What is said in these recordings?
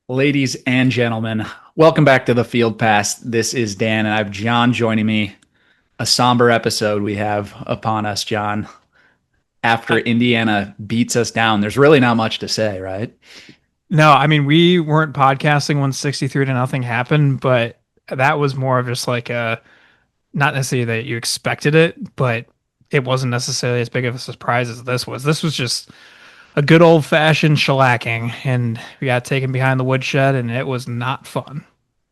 Ladies and gentlemen, welcome back to the Field Pass. This is Dan, and I have John joining me. A somber episode we have upon us, John. After I, Indiana beats us down, there's really not much to say, right? no, I mean we weren't podcasting when 63 to nothing happened, but that was more of just like a not necessarily that you expected it, but it wasn't necessarily as big of a surprise as this was. This was just a good old fashioned shellacking, and we got taken behind the woodshed, and it was not fun.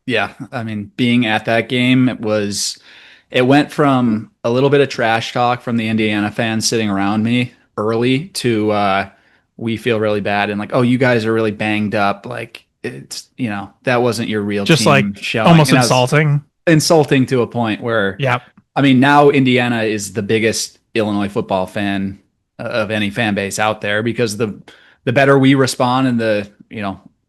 Yeah, I mean, being at that game, it went from a little bit of trash talk from the Indiana fans sitting around me early to we feel really bad and like, oh, you guys are really banged up. Like that wasn't your real Just like team showing. almost And I was insulting. insulting to a point where Yep. I mean, now Indiana is the biggest Illinois football fan of any fan base out there because the better we respond and the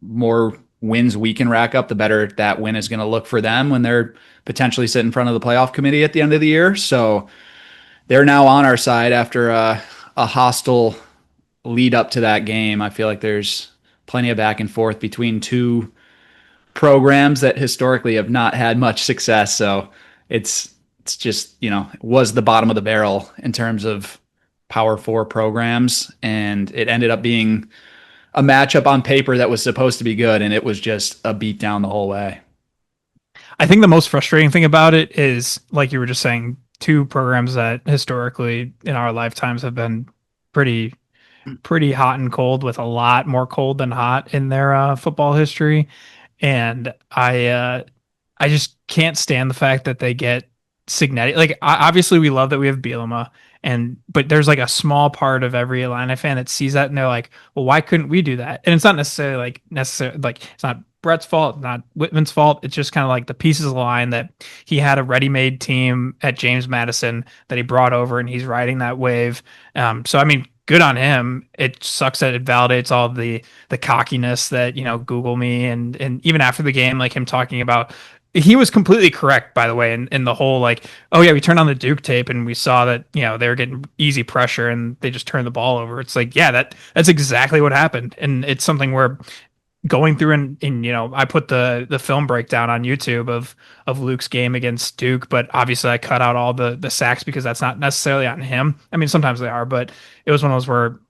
more wins we can rack up, the better that win is going to look for them when they're potentially sit in front of the playoff committee at the end of the year. So they're now on our side after a hostile lead up to that game. I feel like there's plenty of back and forth between two programs that historically have not had much success. So it's just, it was the bottom of the barrel in terms of Power Four programs. And it ended up being a matchup on paper that was supposed to be good. And it was just a beat down the whole way. I think the most frustrating thing about it is, like you were just saying, two programs that historically in our lifetimes have been pretty pretty hot and cold, with a lot more cold than hot in their football history. And I just can't stand the fact that they get Signetti. Like, obviously we love that we have Bielema, and but there's like a small part of every Atlanta fan that sees that and they're like, well, why couldn't we do that? And it's not necessarily like it's not Brett's fault, not Whitman's fault. It's just kind of like the pieces align that he had a ready-made team at James Madison that he brought over, and he's riding that wave. So I mean, good on him. It sucks that it validates all the cockiness that, Google me, and even after the game, like him talking about, he was completely correct, by the way, in the whole like, oh yeah, we turned on the Duke tape and we saw that, they were getting easy pressure and they just turned the ball over. It's like, yeah, that's exactly what happened. And it's something where going through and I put the film breakdown on YouTube of Luke's game against Duke, but obviously I cut out all the sacks because that's not necessarily on him. I mean, sometimes they are, but it was one of those where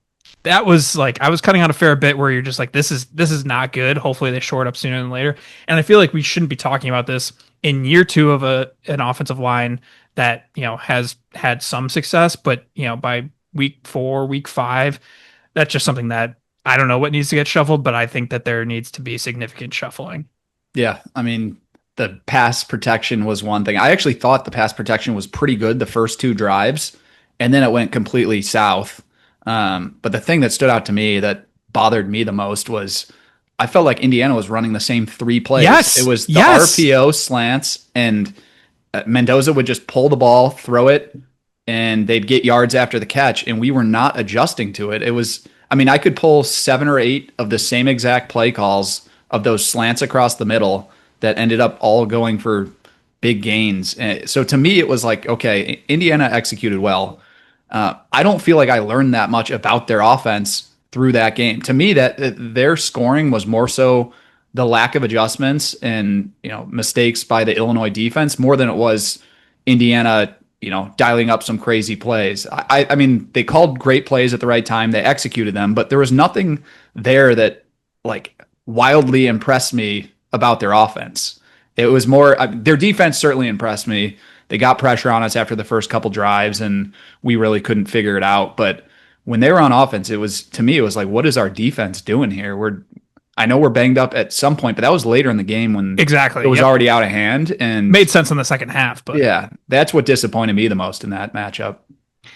that was like I was cutting out a fair bit where you're just like, this is not good. Hopefully they shore it up sooner than later. And I feel like we shouldn't be talking about this in year two of an offensive line that has had some success, but by week 4, week 5, that's just something that I don't know what needs to get shuffled, but I think that there needs to be significant shuffling. Yeah. I mean, the pass protection was one thing. I actually thought the pass protection was pretty good the first two drives, and then it went completely south. But the thing that stood out to me that bothered me the most was I felt like Indiana was running the same three plays. It Yes, was the yes. RPO slants, and Mendoza would just pull the ball, throw it, and they'd get yards after the catch. And we were not adjusting to it. It was, I mean, I could pull 7 or 8 of the same exact play calls of those slants across the middle that ended up all going for big gains. So to me, it was like, okay, Indiana executed well. I don't feel like I learned that much about their offense through that game. To me, that their scoring was more so the lack of adjustments and mistakes by the Illinois defense more than it was Indiana dialing up some crazy plays. I mean, they called great plays at the right time. They executed them, but there was nothing there that like wildly impressed me about their offense. It was more their defense certainly impressed me. They got pressure on us after the first couple drives, and we really couldn't figure it out. But when they were on offense, it was to me, it was like, what is our defense doing here? I know we're banged up at some point, but that was later in the game when it Exactly. was Yep. already out of hand. And Made sense in the second half, but yeah, that's what disappointed me the most in that matchup.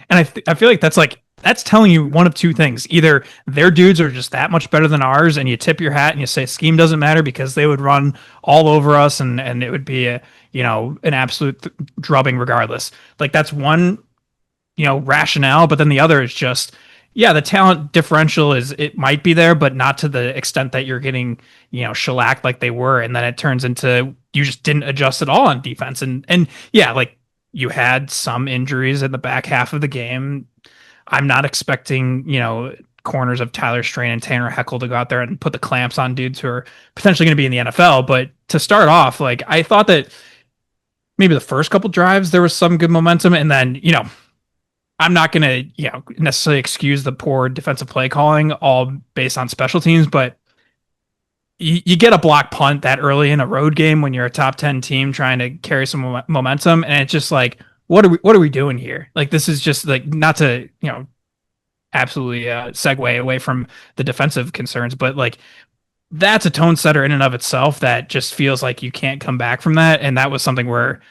and I feel like that's telling you one of two things. Either their dudes are just that much better than ours, and you tip your hat and you say scheme doesn't matter because they would run all over us, and it would be an absolute drubbing regardless. Like, that's one rationale, but then the other is just, yeah, the talent differential is, it might be there, but not to the extent that you're getting shellacked like they were, and then it turns into you just didn't adjust at all on defense, and yeah, like, you had some injuries in the back half of the game. I'm not expecting, corners of Tyler Strain and Tanner Heckle to go out there and put the clamps on dudes who are potentially going to be in the NFL. But to start off, like I thought that maybe the first couple drives there was some good momentum, and then I'm not going to necessarily excuse the poor defensive play calling all based on special teams, but you get a block punt that early in a road game when you're a top 10 team trying to carry some momentum, and it's just like, what are we doing here? Like, this is just like, not to absolutely segue away from the defensive concerns, but like, that's a tone setter in and of itself that just feels like you can't come back from that. And that was something where,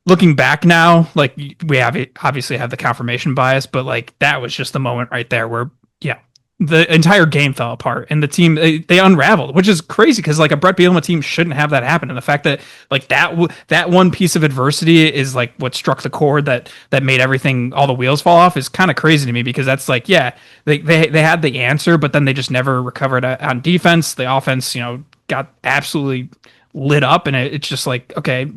looking back now, like, we have obviously have the confirmation bias, but like, that was just the moment right there where the entire game fell apart and the team, they unraveled, which is crazy because like a Brett Bielema team shouldn't have that happen. And the fact that like that one piece of adversity is like what struck the chord that made everything, all the wheels fall off, is kind of crazy to me, because that's like, they had the answer, but then they just never recovered on defense. The offense, got absolutely lit up, and it's just like, okay,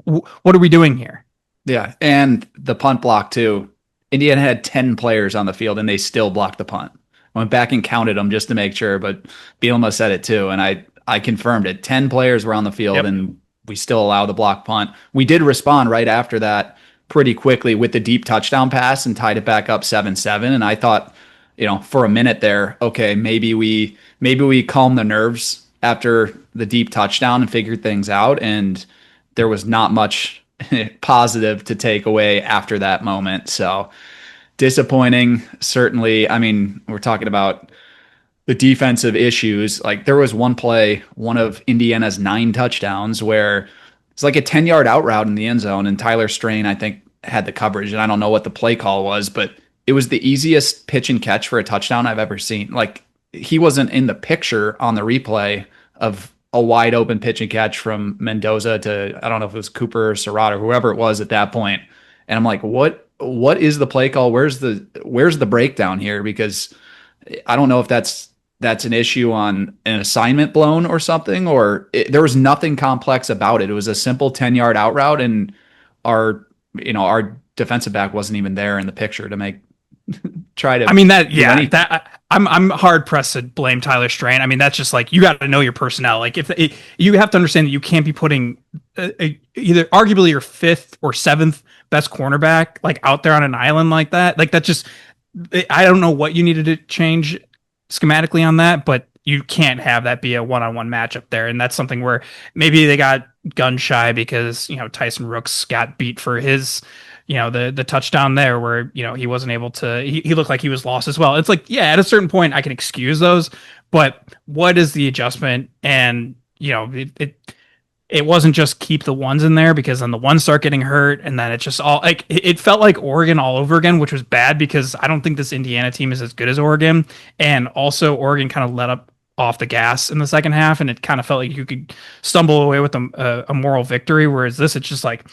what are we doing here? Yeah, and the punt block too. Indiana had 10 players on the field, and they still blocked the punt. I went back and counted them just to make sure, but Bielema said it too, and I confirmed it. 10 players were on the field, and we still allowed the block punt. We did respond right after that pretty quickly with the deep touchdown pass and tied it back up 7-7. And I thought, for a minute there, okay, maybe we calm the nerves after the deep touchdown and figured things out. And there was not much positive to take away after that moment. So disappointing, certainly. I mean, we're talking about the defensive issues. Like, there was one play, one of Indiana's 9 touchdowns, where it's like a 10-yard out route in the end zone, and Tyler Strain, I think, had the coverage, and I don't know what the play call was, but it was the easiest pitch and catch for a touchdown I've ever seen. Like, he wasn't in the picture on the replay of a wide open pitch and catch from Mendoza to, I don't know if it was Cooper or Surratt or whoever it was at that point. And I'm like, what is the play call? Where's the breakdown here? Because I don't know if that's an issue on an assignment blown or something, or there was nothing complex about it. It was a simple 10-yard out route, and our defensive back wasn't even there in the picture to try to. I mean, I'm hard pressed to blame Tyler Strain. I mean, that's just like, you got to know your personnel. Like, you have to understand that you can't be putting either arguably your 5th or 7th best cornerback like out there on an island like that. Like, that just, I don't know what you needed to change schematically on that, but you can't have that be a one-on-one matchup there. And that's something where maybe they got gun shy because, Tyson Rooks got beat for his, the touchdown there where, he wasn't able to, he looked like he was lost as well. It's like, yeah, at a certain point I can excuse those, but what is the adjustment? And, it wasn't just keep the ones in there, because then the ones start getting hurt, and then it's just all like, it felt like Oregon all over again, which was bad, because I don't think this Indiana team is as good as Oregon. And also Oregon kind of let up off the gas in the second half, and it kind of felt like you could stumble away with a moral victory. Whereas this, it's just like,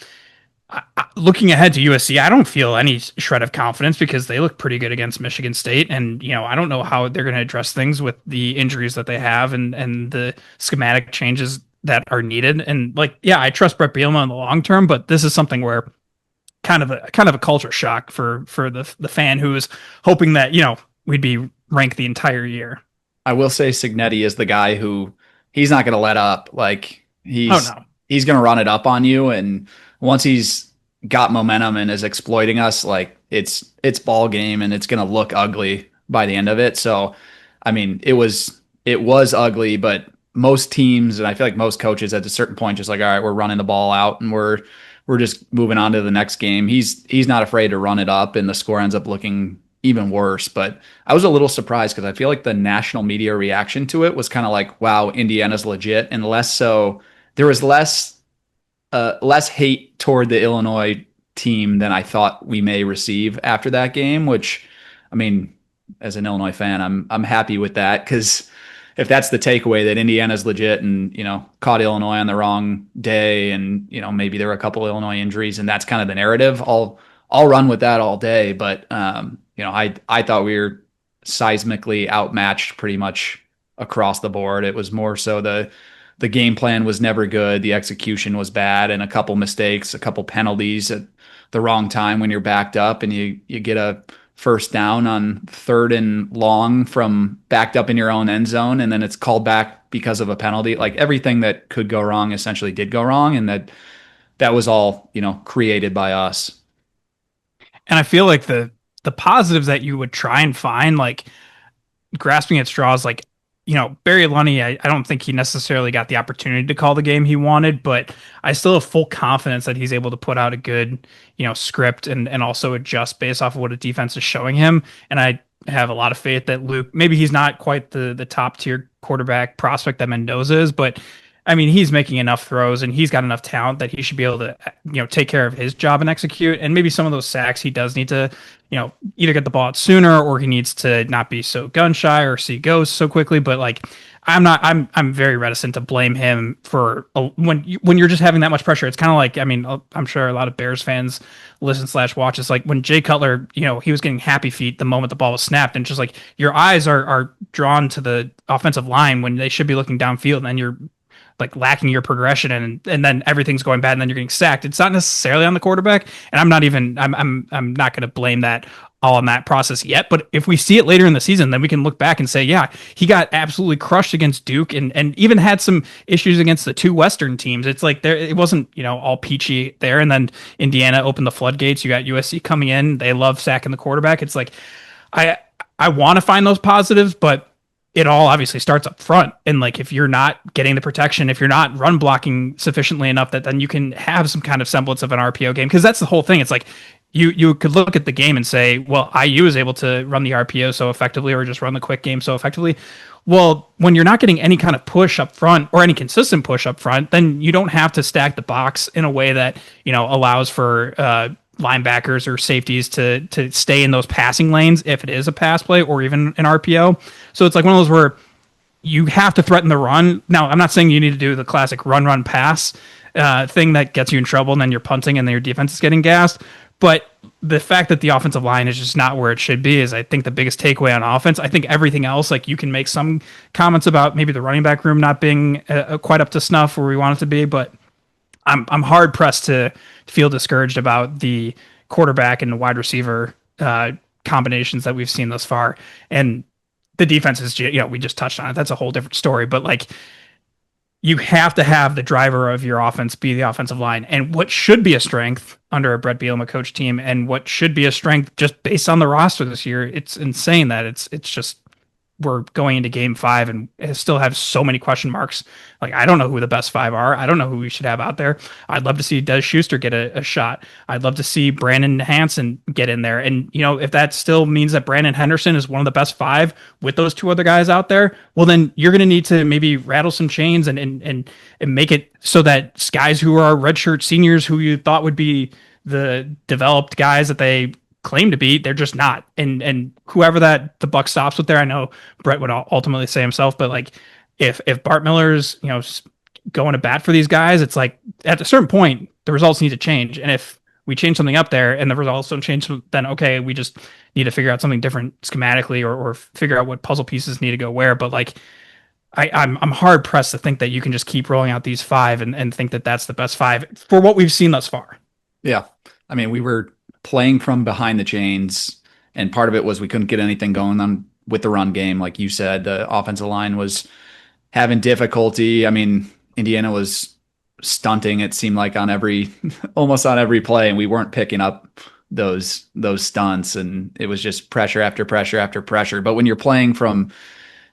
looking ahead to USC, I don't feel any shred of confidence, because they look pretty good against Michigan State. And, I don't know how they're going to address things with the injuries that they have and the schematic changes that are needed. And like, yeah, I trust Brett Bielema in the long term, but this is something where kind of a culture shock for the fan who is hoping that, we'd be ranked the entire year. I will say Cignetti is the guy who, he's not going to let up. Like, he's going to run it up on you. And once he's got momentum and is exploiting us, like, it's ball game, and it's going to look ugly by the end of it. So, I mean, it was ugly, but most teams, and I feel like most coaches at a certain point, just like, all right, we're running the ball out and we're just moving on to the next game. He's not afraid to run it up, and the score ends up looking even worse. But I was a little surprised, because I feel like the national media reaction to it was kind of like, wow, Indiana's legit, and less so. There was less hate toward the Illinois team than I thought we may receive after that game, which, I mean, as an Illinois fan, I'm happy with that, because if that's the takeaway, that Indiana's legit and, caught Illinois on the wrong day, and, maybe there were a couple of Illinois injuries, and that's kind of the narrative, I'll run with that all day. But, I thought we were seismically outmatched pretty much across the board. It was more so the game plan was never good. The execution was bad, and a couple mistakes, a couple penalties at the wrong time when you're backed up, and you get a first down on 3rd and long from backed up in your own end zone, and then it's called back because of a penalty. Like everything that could go wrong essentially did go wrong, and that was all, created by us. And I feel like the positives that you would try and find, like grasping at straws, like Barry Lunny, I don't think he necessarily got the opportunity to call the game he wanted, but I still have full confidence that he's able to put out a good script and also adjust based off of what a defense is showing him. And I have a lot of faith that Luke, maybe he's not quite the top tier quarterback prospect that Mendoza is, but I mean, he's making enough throws and he's got enough talent that he should be able to, take care of his job and execute. And maybe some of those sacks he does need to, either get the ball out sooner or he needs to not be so gun shy or see ghosts so quickly. But like, I'm very reticent to blame him for when you're just having that much pressure. It's kind of like, I mean, I'm sure a lot of Bears fans listen/watch. It's like when Jay Cutler, he was getting happy feet the moment the ball was snapped, and just like your eyes are drawn to the offensive line when they should be looking downfield, and then you're like lacking your progression and then everything's going bad and then you're getting sacked. It's not necessarily on the quarterback, and I'm not going to blame that all on that process yet. But if we see it later in the season, then we can look back and say, yeah, he got absolutely crushed against Duke and even had some issues against the two Western teams. It's like it wasn't, all peachy there. And then Indiana opened the floodgates. You got USC coming in. They love sacking the quarterback. It's like, I want to find those positives, but it all obviously starts up front. And like, if you're not getting the protection, if you're not run blocking sufficiently enough, that then you can have some kind of semblance of an RPO game. Cause that's the whole thing. It's like, you could look at the game and say, well, IU is able to run the RPO so effectively, or just run the quick game so effectively. Well, when you're not getting any kind of push up front or any consistent push up front, then you don't have to stack the box in a way that, allows for, linebackers or safeties to stay in those passing lanes if it is a pass play or even an RPO. So it's like one of those where you have to threaten the run. Now, I'm not saying you need to do the classic run pass thing that gets you in trouble and then you're punting and then your defense is getting gassed. But the fact that the offensive line is just not where it should be is, I think, the biggest takeaway on offense. I think everything else, like you can make some comments about maybe the running back room not being quite up to snuff where we want it to be, but I'm hard pressed to feel discouraged about the quarterback and the wide receiver combinations that we've seen thus far. And the defense is, we just touched on it. That's a whole different story. But like, you have to have the driver of your offense be the offensive line. And what should be a strength under a Brett Bielema coach team, and what should be a strength just based on the roster this year, it's insane that it's just we're going into game 5 and still have so many question marks. Like, I don't know who the best 5 are. I don't know who we should have out there. I'd love to see Des Schuster get a shot. I'd love to see Brandon Hansen get in there. And, if that still means that Brandon Henderson is one of the best 5 with those 2 other guys out there, well, then you're going to need to maybe rattle some chains and make it so that guys who are redshirt seniors who you thought would be the developed guys that they claim to be, they're just not. And whoever that the buck stops with there, I know Brett would ultimately say himself, but like if Bart Miller's going to bat for these guys, it's like at a certain point the results need to change. And if we change something up there and the results don't change, then okay, we just need to figure out something different schematically or figure out what puzzle pieces need to go where. But like I'm hard pressed to think that you can just keep rolling out these 5 and think that that's the best 5 for what we've seen thus far. Yeah. I mean, we were playing from behind the chains, and part of it was we couldn't get anything going on with the run game. Like you said, the offensive line was having difficulty. I mean, Indiana was stunting, it seemed like, on almost on every play, and we weren't picking up those stunts, and it was just pressure after pressure after pressure. But when you're playing from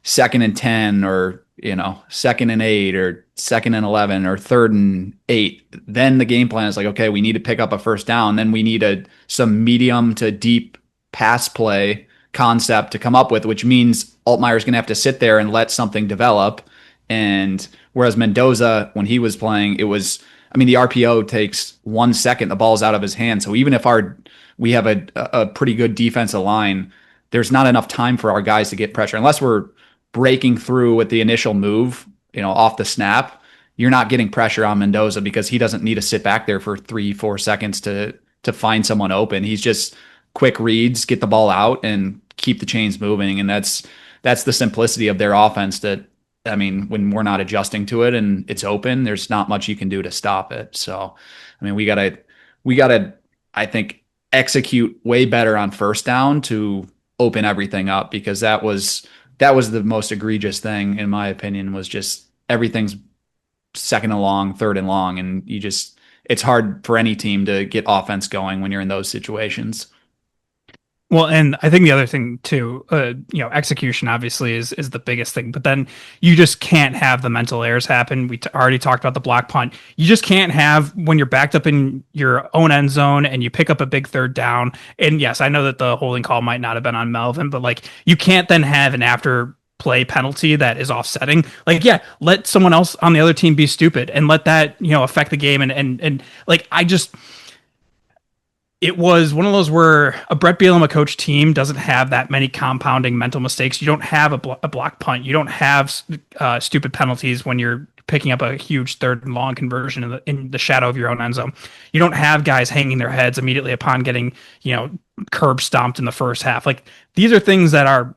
2nd and 10 or 2nd and 8 or 2nd and 11 or 3rd and 8, then the game plan is like, okay, we need to pick up a first down. Then we need some medium to deep pass play concept to come up with, which means Altmaier's going to have to sit there and let something develop. And whereas Mendoza, when he was playing, the RPO takes 1 second, the ball's out of his hand. So even if we have a pretty good defensive line, there's not enough time for our guys to get pressure unless we're breaking through with the initial move, off the snap. You're not getting pressure on Mendoza because he doesn't need to sit back there for 3-4 seconds to find someone open. He's just quick reads, get the ball out, and keep the chains moving. And that's the simplicity of their offense. That, I mean, when we're not adjusting to it and it's open, there's not much you can do to stop it. So, I mean, we gotta, I think, execute way better on first down to open everything up, because that was the most egregious thing in my opinion, was just everything's second and long, third and long, and it's hard for any team to get offense going when you're in those situations. Well, and I think the other thing too, execution obviously is the biggest thing, but then you just can't have the mental errors happen. Already talked about the block punt. You just can't have when you're backed up in your own end zone and you pick up a big third down. And yes, I know that the holding call might not have been on Melvin, but like you can't then have an after play penalty that is offsetting. Like, yeah, let someone else on the other team be stupid and let that, affect the game. And like, it was one of those where a Brett Bielema coach team doesn't have that many compounding mental mistakes. You don't have a block punt. You don't have stupid penalties when you're picking up a huge third and long conversion in the shadow of your own end zone. You don't have guys hanging their heads immediately upon getting, curb stomped in the first half. Like these are things that are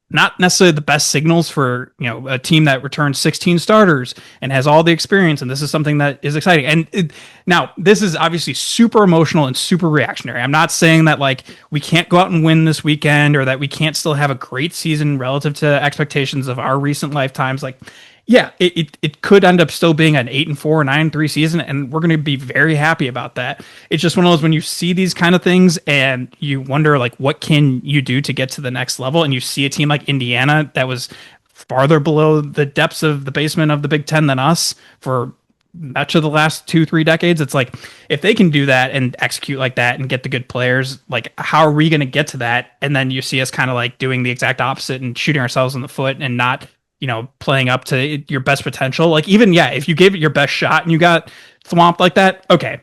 not necessarily the best signals for a team that returns 16 starters and has all the experience, and this is something that is exciting. And now this is obviously super emotional and super reactionary. I'm not saying that like we can't go out and win this weekend or that we can't still have a great season relative to expectations of our recent lifetimes. Like, yeah, it could end up still being an 8-4, 9-3 season, and we're going to be very happy about that. It's just one of those when you see these kind of things and you wonder like what can you do to get to the next level, and you see a team like Indiana that was farther below the depths of the basement of the Big Ten than us for much of the last 2-3 decades. It's like if they can do that and execute like that and get the good players, like how are we going to get to that? And then you see us kind of like doing the exact opposite and shooting ourselves in the foot and not playing up to your best potential. Like even, yeah, if you gave it your best shot and you got swamped like that, okay,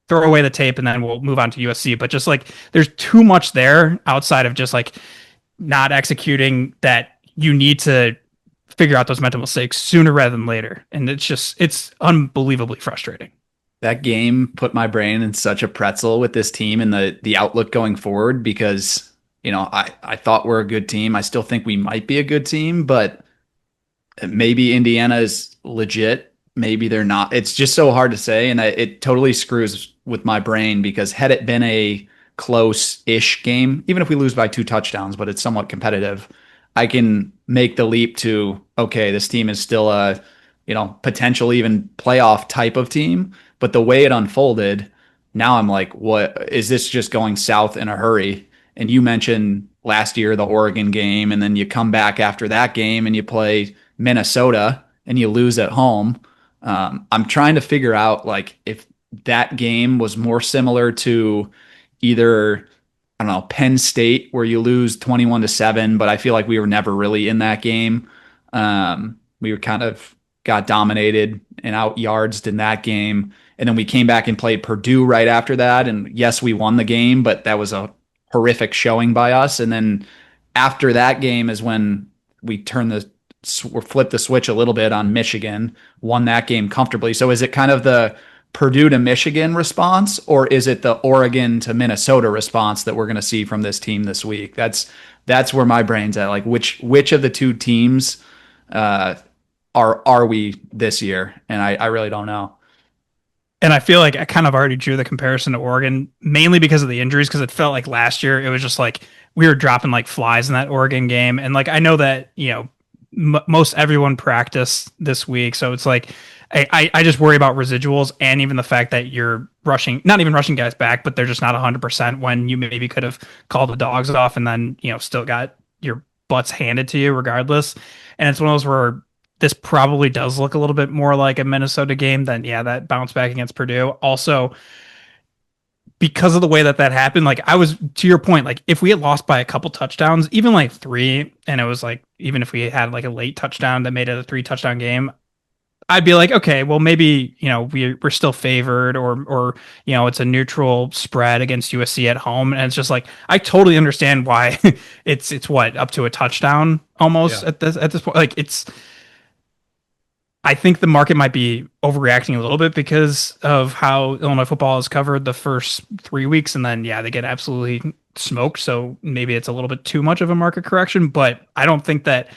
throw away the tape and then we'll move on to USC. But just like, there's too much there outside of just like not executing that you need to figure out those mental mistakes sooner rather than later. And it's unbelievably frustrating. That game put my brain in such a pretzel with this team and the outlook going forward, because I thought we're a good team. I still think we might be a good team, but maybe Indiana is legit. Maybe they're not. It's just so hard to say. And it totally screws with my brain, because had it been a close-ish game, even if we lose by 2 touchdowns, but it's somewhat competitive, I can make the leap to, okay, this team is still a, potential even playoff type of team. But the way it unfolded, now I'm like, what is this just going south in a hurry? And you mentioned last year, the Oregon game, and then you come back after that game and you play Minnesota and you lose at home. I'm trying to figure out like if that game was more similar to either, I don't know, Penn State, where you lose 21-7, but I feel like we were never really in that game. We were kind of got dominated and out yards in that game. And then we came back and played Purdue right after that. And yes, we won the game, but that was a horrific showing by us. And then after that game is when we flipped the switch a little bit on Michigan, won that game comfortably. So is it kind of the Purdue to Michigan response, or is it the Oregon to Minnesota response that we're going to see from this team this week? That's where my brain's at. Like which of the two teams are we this year? And I really don't know. And I feel like I kind of already drew the comparison to Oregon, mainly because of the injuries, because it felt like last year it was just like we were dropping like flies in that Oregon game. And like I know that, most everyone practiced this week. So it's like I just worry about residuals, and even the fact that you're not even rushing guys back, but they're just not 100% when you maybe could have called the dogs off and then, still got your butts handed to you regardless. And it's one of those where this probably does look a little bit more like a Minnesota game than, yeah, that bounce back against Purdue. Also, because of the way that happened, like I was, to your point, like if we had lost by a couple touchdowns, even like 3, and it was like, even if we had like a late touchdown that made it a 3-touchdown game, I'd be like, okay, well, maybe, we're still favored, or, it's a neutral spread against USC at home. And it's just like, I totally understand why it's what, up to a touchdown almost. Yeah. At this point. Like I think the market might be overreacting a little bit because of how Illinois football is covered the first 3 weeks, and then they get absolutely smoked. So maybe it's a little bit too much of a market correction, but I don't think that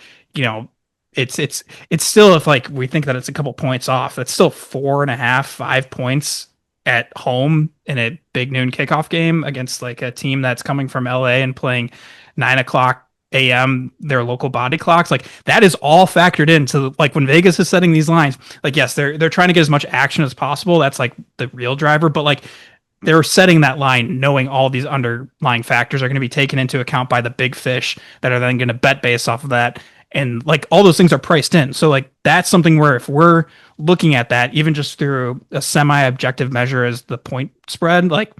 it's still, if like we think that it's a couple points off, that's still 4.5, 5 points at home in a big noon kickoff game against like a team that's coming from LA and playing 9 o'clock AM, their local body clocks. Like that is all factored into like when Vegas is setting these lines. Like yes, they're trying to get as much action as possible. That's like the real driver, but like they're setting that line knowing all these underlying factors are going to be taken into account by the big fish that are then going to bet based off of that. And like all those things are priced in. So like that's something where if we're looking at that, even just through a semi-objective measure as the point spread, like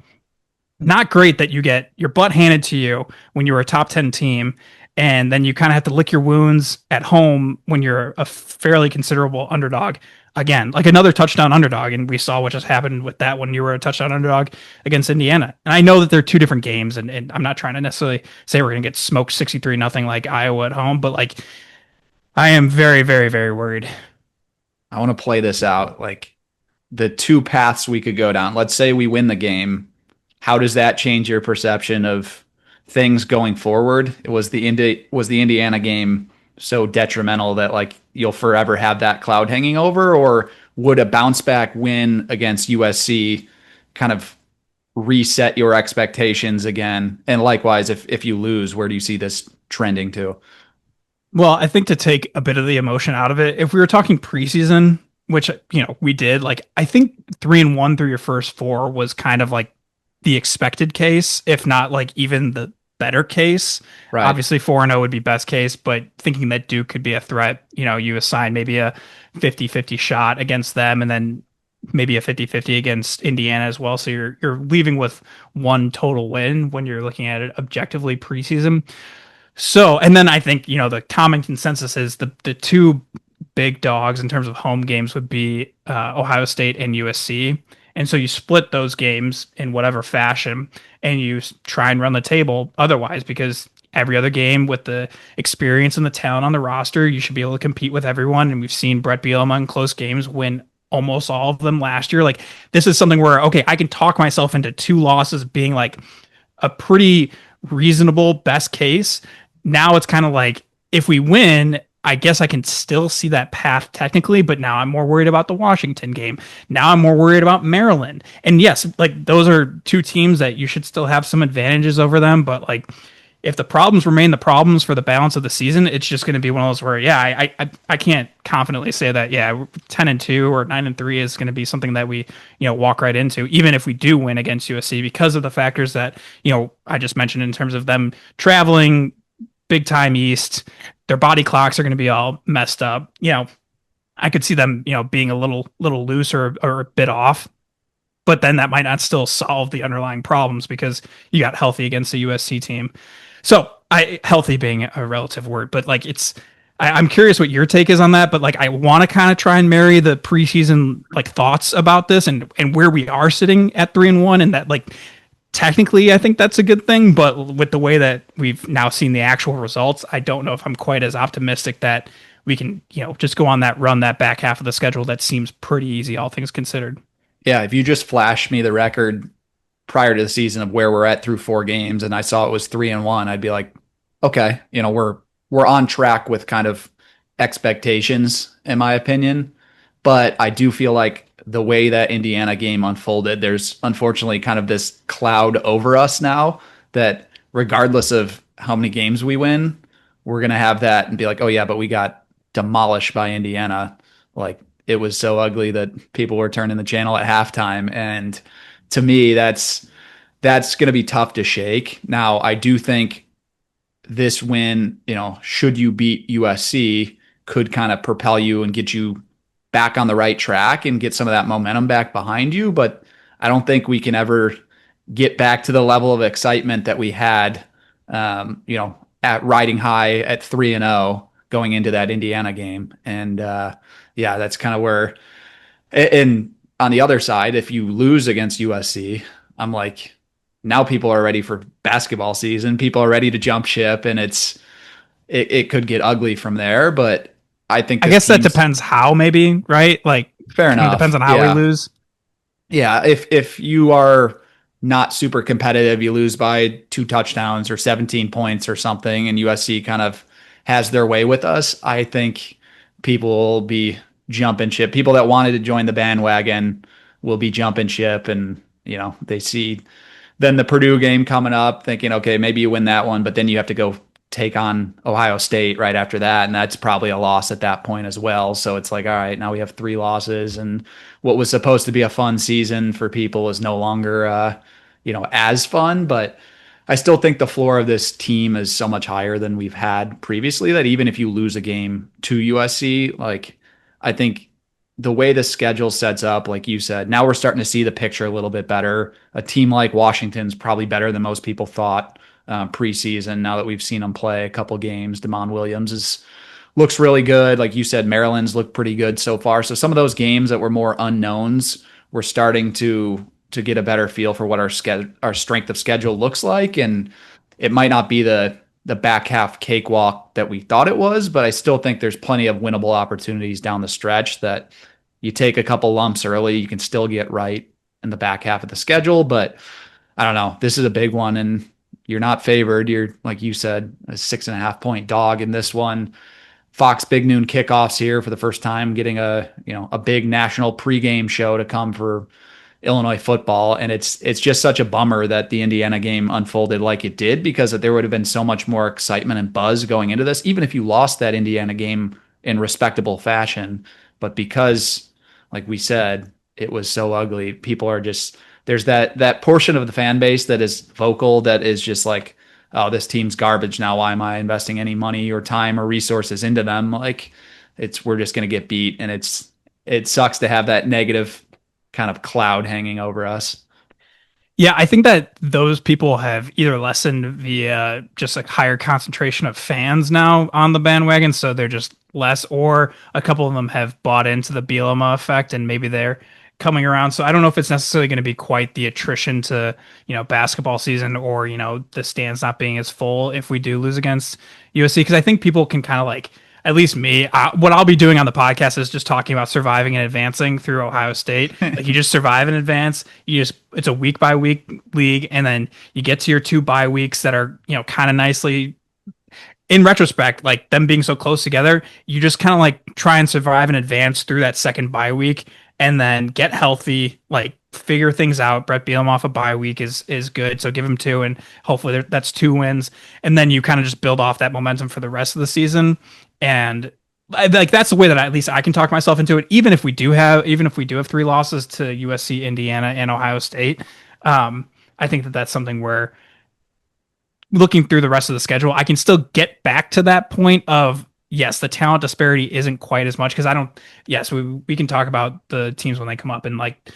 not great that you get your butt handed to you when you're a top 10 team. And then you kind of have to lick your wounds at home when you're a fairly considerable underdog. Again, like another touchdown underdog. And we saw what just happened with that when you were a touchdown underdog against Indiana. And I know that they're two different games. And I'm not trying to necessarily say we're going to get smoked 63 nothing like Iowa at home. But like, I am very, very, very worried. I want to play this out. Like the two paths we could go down. Let's say we win the game. How does that change your perception of things going forward? Was the Indiana game so detrimental that like you'll forever have that cloud hanging over, or would a bounce back win against USC kind of reset your expectations again? And likewise, if you lose, where do you see this trending to? Well, I think to take a bit of the emotion out of it, if we were talking preseason, which we did, like I think 3-1 through your first four was kind of like the expected case, if not like even the better case. Right. Obviously 4-0 would be best case, but thinking that Duke could be a threat, you assign maybe a 50-50 shot against them and then maybe a 50-50 against Indiana as well. So you're leaving with one total win when you're looking at it objectively preseason. So, and then I think, the common consensus is the two big dogs in terms of home games would be Ohio State and USC. And so you split those games in whatever fashion and you try and run the table otherwise, because every other game with the experience and the talent on the roster, you should be able to compete with everyone. And we've seen Brett Bielema in close games win almost all of them last year. Like this is something where, okay, I can talk myself into two losses being like a pretty reasonable best case. Now it's kind of like if we win, I guess I can still see that path technically, but now I'm more worried about the Washington game. Now I'm more worried about Maryland. And yes, like those are two teams that you should still have some advantages over them, but like if the problems remain the problems for the balance of the season, it's just going to be one of those where, yeah, I can't confidently say that, yeah, 10-2 or 9-3 is going to be something that we, walk right into, even if we do win against USC because of the factors that, I just mentioned in terms of them traveling big time East, their body clocks are going to be all messed up. I could see them, being a little loose or a bit off, but then that might not still solve the underlying problems because you got healthy against the USC team. So healthy being a relative word, but like I'm curious what your take is on that, but like I want to kind of try and marry the preseason like thoughts about this and where we are sitting at 3-1 and that like technically I think that's a good thing, but with the way that we've now seen the actual results, I don't know if I'm quite as optimistic that we can, just go on that run, that back half of the schedule that seems pretty easy, all things considered. Yeah, if you just flash me the record prior to the season of where we're at through four games and I saw it was 3-1, I'd be like, okay, we're on track with kind of expectations in my opinion. But I do feel like the way that Indiana game unfolded, there's unfortunately kind of this cloud over us now that regardless of how many games we win, we're going to have that and be like, oh yeah, but we got demolished by Indiana. Like it was so ugly that people were turning the channel at halftime. And to me, that's going to be tough to shake. Now, I do think this win, should you beat USC, could kind of propel you and get you back on the right track and get some of that momentum back behind you. But I don't think we can ever get back to the level of excitement that we had, at riding high at 3-0 going into that Indiana game. And yeah, that's kind of where, and on the other side, if you lose against USC, I'm like, now people are ready for basketball season. People are ready to jump ship and it could get ugly from there. But I think I guess that depends how, maybe, right? Like, fair enough. It depends on how we lose. Yeah, if you are not super competitive, you lose by 2 touchdowns or 17 points or something, and USC kind of has their way with us, I think people will be jumping ship. People that wanted to join the bandwagon will be jumping ship, and they see then the Purdue game coming up, thinking, okay, maybe you win that one, but then you have to go take on Ohio State right after that, and that's probably a loss at that point as well. So it's like, all right, now we have 3 losses, and what was supposed to be a fun season for people is no longer, as fun. But I still think the floor of this team is so much higher than we've had previously that even if you lose a game to USC, like I think the way the schedule sets up, like you said, now we're starting to see the picture a little bit better. A team like Washington's probably better than most people thought preseason. Now that we've seen them play a couple games, Damon Williams looks really good. Like you said, Maryland's looked pretty good so far. So some of those games that were more unknowns, we're starting to get a better feel for what our strength of schedule looks like, and it might not be the back half cakewalk that we thought it was, but I still think there's plenty of winnable opportunities down the stretch that you take a couple lumps early, you can still get right in the back half of the schedule. But I don't know. This is a big one, and you're not favored. You're, like you said, a 6.5-point dog in this one. Fox Big Noon kickoffs here for the first time, getting a big national pregame show to come for Illinois football, and it's just such a bummer that the Indiana game unfolded like it did, because there would have been so much more excitement and buzz going into this, even if you lost that Indiana game in respectable fashion. But because, like we said, it was so ugly, people are just, there's that portion of the fan base that is vocal, that is just like, oh, this team's garbage now. Why am I investing any money or time or resources into them? Like, we're just going to get beat, and it sucks to have that negative kind of cloud hanging over us. Yeah, I think that those people have either lessened via just like higher concentration of fans now on the bandwagon, so they're just less, or a couple of them have bought into the Bielema effect and maybe they're coming around. So I don't know if it's necessarily going to be quite the attrition to, basketball season, or, the stands not being as full if we do lose against USC, because I think people can kind of like, at least me, what I'll be doing on the podcast is just talking about surviving and advancing through Ohio State. Like, you just survive and advance. It's a week by week league, and then you get to your 2 bye weeks that are, kind of nicely, in retrospect, like them being so close together, you just kind of like try and survive and advance through that second bye week, and then get healthy, like figure things out. Brett Bielema off a bye week is good, so give him 2, and hopefully that's 2 wins, and then you kind of just build off that momentum for the rest of the season. And like that's the way that at least I can talk myself into it. Even if we do have 3 losses to USC, Indiana, and Ohio State, I think that that's something where, looking through the rest of the schedule, I can still get back to that point of, yes, the talent disparity isn't quite as much, because we can talk about the teams when they come up, and like,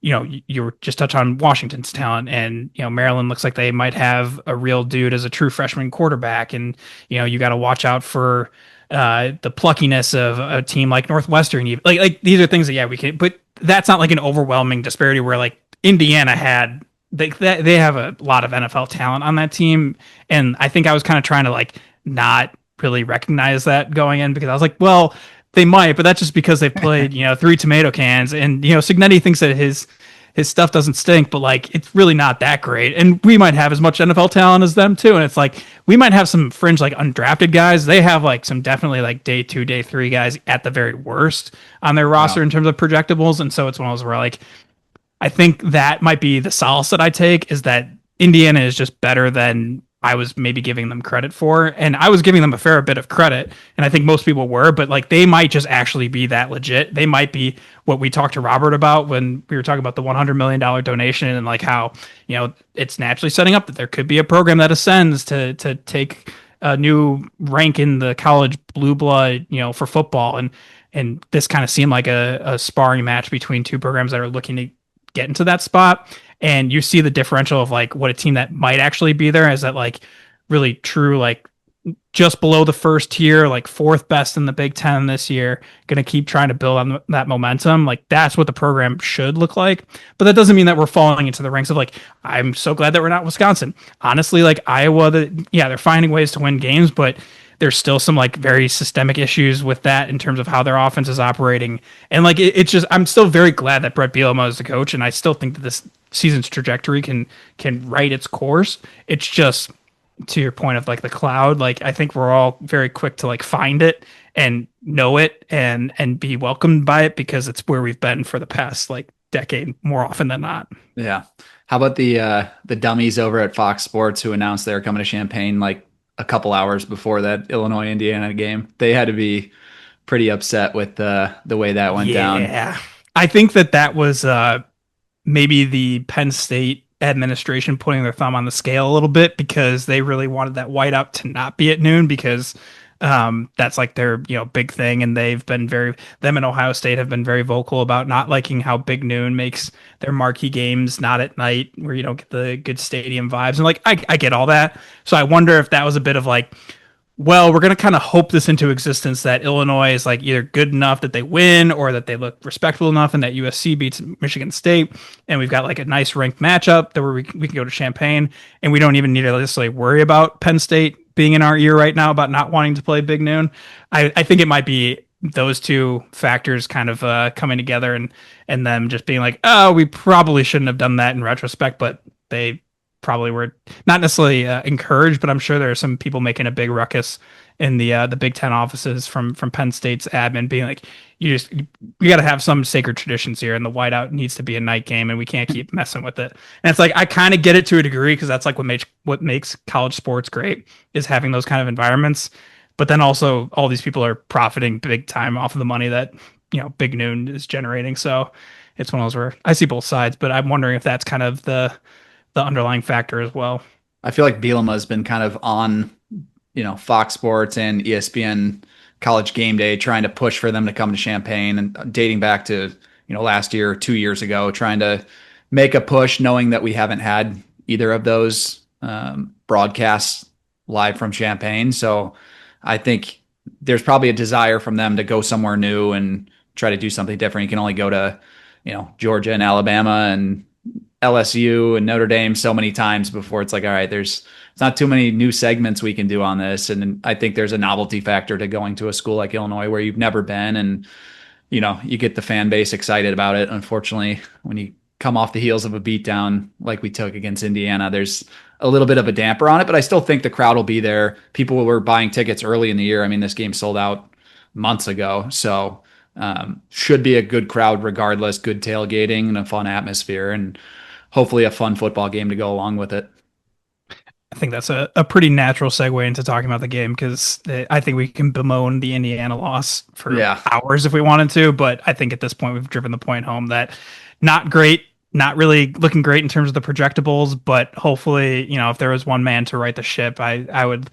you were just touch on Washington's talent, and, Maryland looks like they might have a real dude as a true freshman quarterback. And, you got to watch out for the pluckiness of a team like Northwestern. Like these are things that, we can, but that's not like an overwhelming disparity where like Indiana had, they have a lot of NFL talent on that team. And I think I was kind of trying to like not really recognize that going in, because I was like, well, they might, but that's just because they've played, 3 tomato cans, and, Cignetti thinks that his stuff doesn't stink, but like, it's really not that great. And we might have as much NFL talent as them too. And it's like, we might have some fringe, like undrafted guys. They have like some definitely like day 2, day 3 guys at the very worst on their roster in terms of projectables. And so it's one of those where like, I think that might be the solace that I take, is that Indiana is just better than I was maybe giving them credit for. And I was giving them a fair bit of credit, and I think most people were, but like, they might just actually be that legit. They might be what we talked to Robert about when we were talking about the $100 million donation, and like how, it's naturally setting up that there could be a program that ascends to take a new rank in the college blue blood, for football. And this kind of seemed like a sparring match between 2 programs that are looking to get into that spot. And you see the differential of like what a team that might actually be there is, that like really true, like just below the first tier, like 4th best in the Big Ten this year, going to keep trying to build on that momentum. Like, that's what the program should look like. But that doesn't mean that we're falling into the ranks of like, I'm so glad that we're not Wisconsin. Honestly, like Iowa, they're finding ways to win games, but there's still some like very systemic issues with that in terms of how their offense is operating. And like, it's just, I'm still very glad that Brett Bielema is the coach, and I still think that this season's trajectory can right its course. It's just, to your point of like the cloud, like I think we're all very quick to like find it and know it and be welcomed by it, because it's where we've been for the past like decade more often than not. Yeah. How about the dummies over at Fox Sports who announced they were coming to Champaign like a couple hours before that Illinois Indiana game? They had to be pretty upset with the way that went down. Yeah. I think that was maybe the Penn State administration putting their thumb on the scale a little bit because they really wanted that whiteout to not be at noon because that's like their big thing, and they've been very them and Ohio State have been very vocal about not liking how Big Noon makes their marquee games not at night where you don't get the good stadium vibes, and like I get all that. So I wonder if that was a bit of like, well, we're going to kind of hope this into existence that Illinois is like either good enough that they win or that they look respectable enough and that USC beats Michigan State. And we've got like a nice ranked matchup that where we can go to Champaign and we don't even need to necessarily worry about Penn State being in our ear right now about not wanting to play Big Noon. I think it might be those two factors kind of coming together and them just being like, oh, we probably shouldn't have done that in retrospect, but they probably were not necessarily encouraged, but I'm sure there are some people making a big ruckus in the Big Ten offices from Penn State's admin, being like, you got to have some sacred traditions here, and the whiteout needs to be a night game, and we can't keep messing with it. And it's like I kind of get it to a degree because that's like what makes college sports great is having those kind of environments. But then also all these people are profiting big time off of the money that Big Noon is generating. So it's one of those where I see both sides, but I'm wondering if that's kind of the underlying factor as well. I feel like Bielema has been kind of on, Fox Sports and ESPN College Game Day, trying to push for them to come to Champaign, and dating back to last year, 2 years ago, trying to make a push, knowing that we haven't had either of those broadcasts live from Champaign. So I think there's probably a desire from them to go somewhere new and try to do something different. You can only go to Georgia and Alabama and LSU and Notre Dame so many times before it's like, all right, there's not too many new segments we can do on this. And I think there's a novelty factor to going to a school like Illinois where you've never been, and you get the fan base excited about it. Unfortunately, when you come off the heels of a beatdown like we took against Indiana, there's a little bit of a damper on it, but I still think the crowd will be there. People were buying tickets early in the year. I mean, this game sold out months ago, so should be a good crowd regardless, good tailgating and a fun atmosphere, and hopefully a fun football game to go along with it. I think that's a pretty natural segue into talking about the game because I think we can bemoan the Indiana loss for Yeah. hours if we wanted to, but I think at this point we've driven the point home that not great, not really looking great in terms of the projectables, but hopefully, if there was one man to right the ship, I would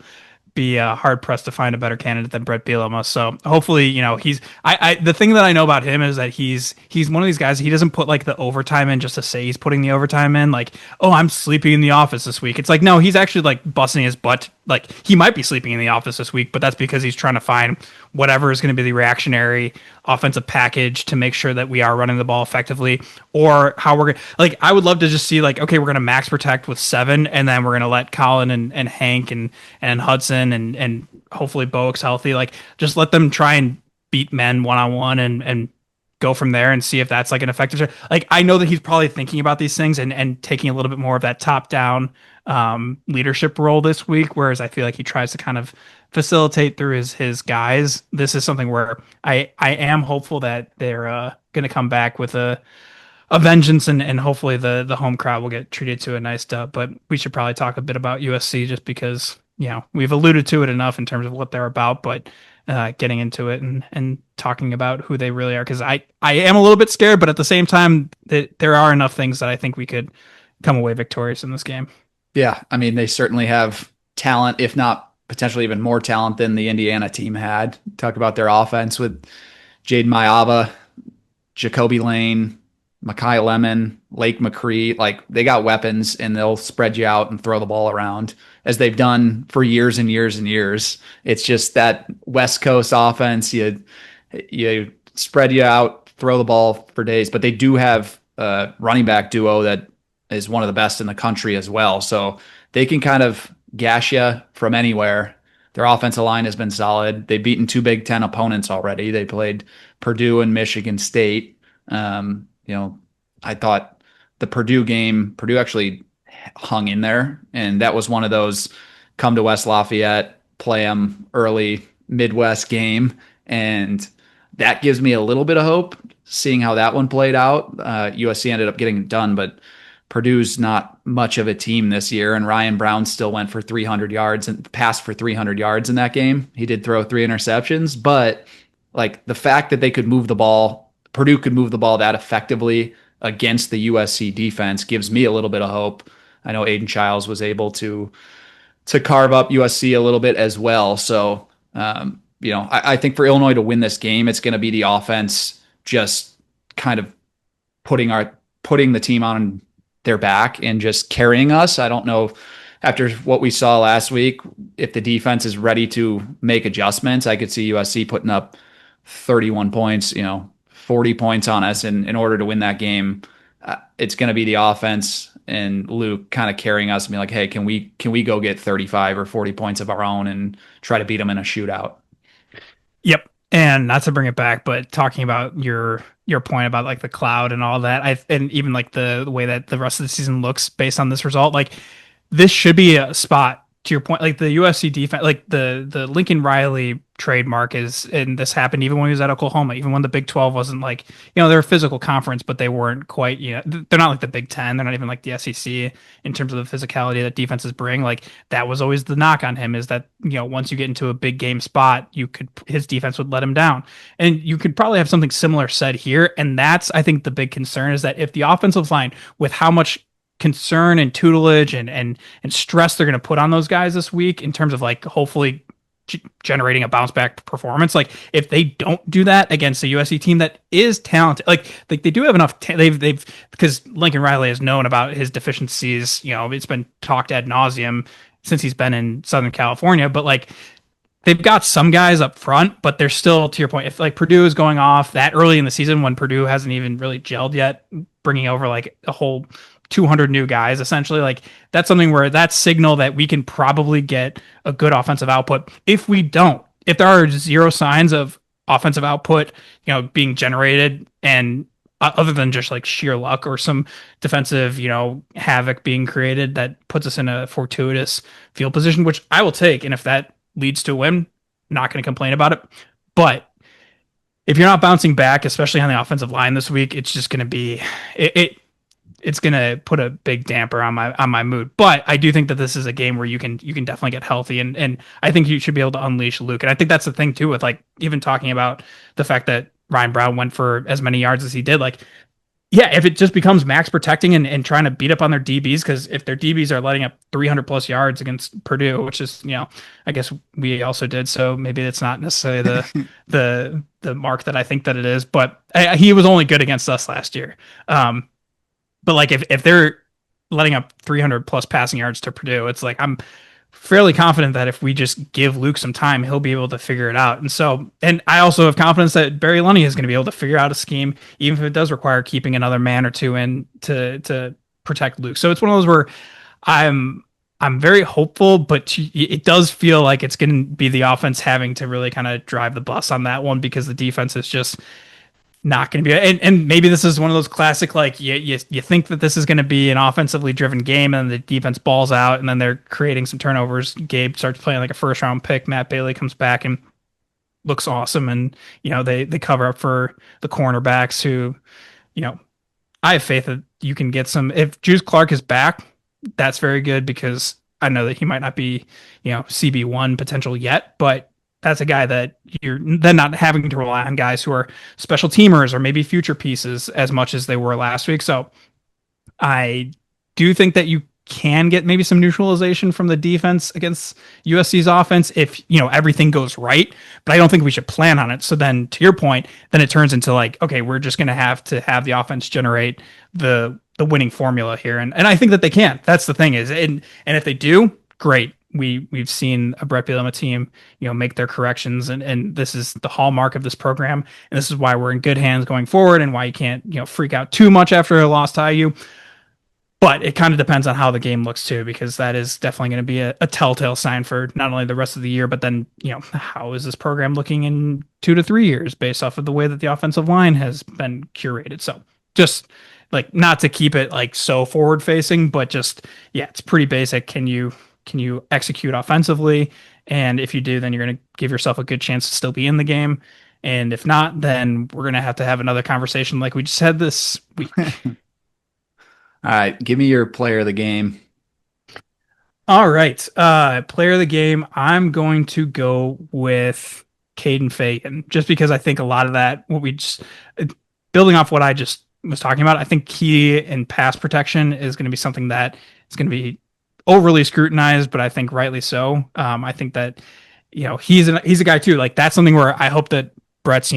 be hard pressed to find a better candidate than Brett Bielema. So hopefully, he's the thing that I know about him is that he's one of these guys. He doesn't put like the overtime in just to say he's putting the overtime in. Like, oh, I'm sleeping in the office this week. It's like, no, he's actually like busting his butt. Like he might be sleeping in the office this week, but that's because he's trying to find whatever is going to be the reactionary offensive package to make sure that we are running the ball effectively, or how we're going to, like, I would love to just see like, okay, we're going to max protect with 7, and then we're going to let Colin and Hank and Hudson and hopefully Bowick's healthy. Like just let them try and beat men one-on-one and go from there and see if that's like an effective, like, I know that he's probably thinking about these things and taking a little bit more of that top down leadership role this week, whereas I feel like he tries to kind of facilitate through his guys. This is something where I am hopeful that they're going to come back with a vengeance, and hopefully the home crowd will get treated to a nice dub. But we should probably talk a bit about USC just because we've alluded to it enough in terms of what they're about, but getting into it and talking about who they really are, because I am a little bit scared, but at the same time there are enough things that I think we could come away victorious in this game. Yeah, I mean, they certainly have talent, if not potentially even more talent than the Indiana team had. Talk about their offense with Jade Mayava, Jacoby Lane, Makai Lemon, Lake McCree. Like, they got weapons, and they'll spread you out and throw the ball around as they've done for years and years and years. It's just that West Coast offense. You spread you out, throw the ball for days, but they do have a running back duo that is one of the best in the country as well. So they can kind of gash you from anywhere. Their offensive line has been solid. They've beaten 2 Big Ten opponents already. They played Purdue and Michigan State. I thought the Purdue game, Purdue actually hung in there, and that was one of those come to West Lafayette, play them early Midwest game, and that gives me a little bit of hope seeing how that one played out. USC ended up getting it done, but Purdue's not much of a team this year, and Ryan Brown still went for 300 yards and passed for 300 yards in that game. He did throw 3 interceptions, but like the fact that they could move the ball, Purdue could move the ball that effectively against the USC defense gives me a little bit of hope. I know Aiden Childs was able to carve up USC a little bit as well. So, I think for Illinois to win this game, it's going to be the offense just kind of putting the team on their back and just carrying us. I don't know after what we saw last week, if the defense is ready to make adjustments. I could see USC putting up 31 points, 40 points on us in order to win that game. It's going to be the offense and Luke kind of carrying us and be like, hey, can we go get 35 or 40 points of our own and try to beat them in a shootout? Yep. And not to bring it back, but talking about your point about like the cloud and all that, and even like the way that the rest of the season looks based on this result, like this should be a spot to your point, like the USC defense, like the Lincoln Riley trademark is, and this happened even when he was at Oklahoma, even when the Big 12 wasn't like, they're a physical conference, but they weren't quite, they're not like the Big 10. They're not even like the SEC in terms of the physicality that defenses bring. Like that was always the knock on him, is that, once you get into a big game spot, his defense would let him down. And you could probably have something similar said here. And that's, I think the big concern is that if the offensive line, with how much concern and tutelage and stress they're going to put on those guys this week in terms of like hopefully generating a bounce back performance, like if they don't do that against a USC team that is talented, like they do have enough they've because Lincoln Riley has known about his deficiencies, it's been talked ad nauseum since he's been in Southern California, but like they've got some guys up front, but they're still, to your point, if like Purdue is going off that early in the season when Purdue hasn't even really gelled yet, bringing over like a whole 200 new guys, essentially, like that's something where that signal that we can probably get a good offensive output. If there are zero signs of offensive output, being generated, and other than just like sheer luck or some defensive, havoc being created that puts us in a fortuitous field position, which I will take. And if that leads to a win, not going to complain about it. But if you're not bouncing back, especially on the offensive line this week, it's just going to be it's going to put a big damper on my mood. But I do think that this is a game where you can definitely get healthy, and I think you should be able to unleash Luke. And I think that's the thing too, with like even talking about the fact that Ryan Brown went for as many yards as he did. Like, yeah, if it just becomes max protecting and trying to beat up on their DBs, because if their DBs are letting up 300 plus yards against Purdue, which is, I guess we also did, so maybe it's not necessarily the mark that I think that it is, but he was only good against us last year. But like if they're letting up 300 plus passing yards to Purdue, it's like I'm fairly confident that if we just give Luke some time, he'll be able to figure it out. And I also have confidence that Barry Lunny is going to be able to figure out a scheme, even if it does require keeping another man or two in to protect Luke. So it's one of those where I'm very hopeful, but it does feel like it's going to be the offense having to really kind of drive the bus on that one, because the defense is just not going to be, and maybe this is one of those classic, like you think that this is going to be an offensively driven game and the defense balls out and then they're creating some turnovers. Gabe starts playing like a first round pick. Matt Bailey comes back and looks awesome. And, they cover up for the cornerbacks who, I have faith that you can get some, if Juice Clark is back, that's very good, because I know that he might not be, CB1 potential yet, but that's a guy that you're then not having to rely on guys who are special teamers or maybe future pieces as much as they were last week. So I do think that you can get maybe some neutralization from the defense against USC's offense if, everything goes right, but I don't think we should plan on it. So then to your point, then it turns into like, okay, we're just going to have the offense generate the winning formula here. And I think that they can. That's the thing is, and if they do, great. We've seen a Brett Bielema team, make their corrections, and this is the hallmark of this program, and this is why we're in good hands going forward, and why you can't, freak out too much after a loss to IU. But it kind of depends on how the game looks too, because that is definitely going to be a telltale sign for not only the rest of the year, but then, how is this program looking in 2 to 3 years based off of the way that the offensive line has been curated. So just like, not to keep it like so forward facing, but just, yeah, it's pretty basic. Can you execute offensively? And if you do, then you're going to give yourself a good chance to still be in the game. And if not, then we're going to have another conversation like we just had this week. All right, give me your player of the game. All right. Player of the game, I'm going to go with Caden Fagan, just because I think a lot of that, what we just building off what I just was talking about, I think key and pass protection is going to be something that is going to be overly scrutinized, but I think rightly so. I think that he's a guy too. Like that's something where I hope that Brett's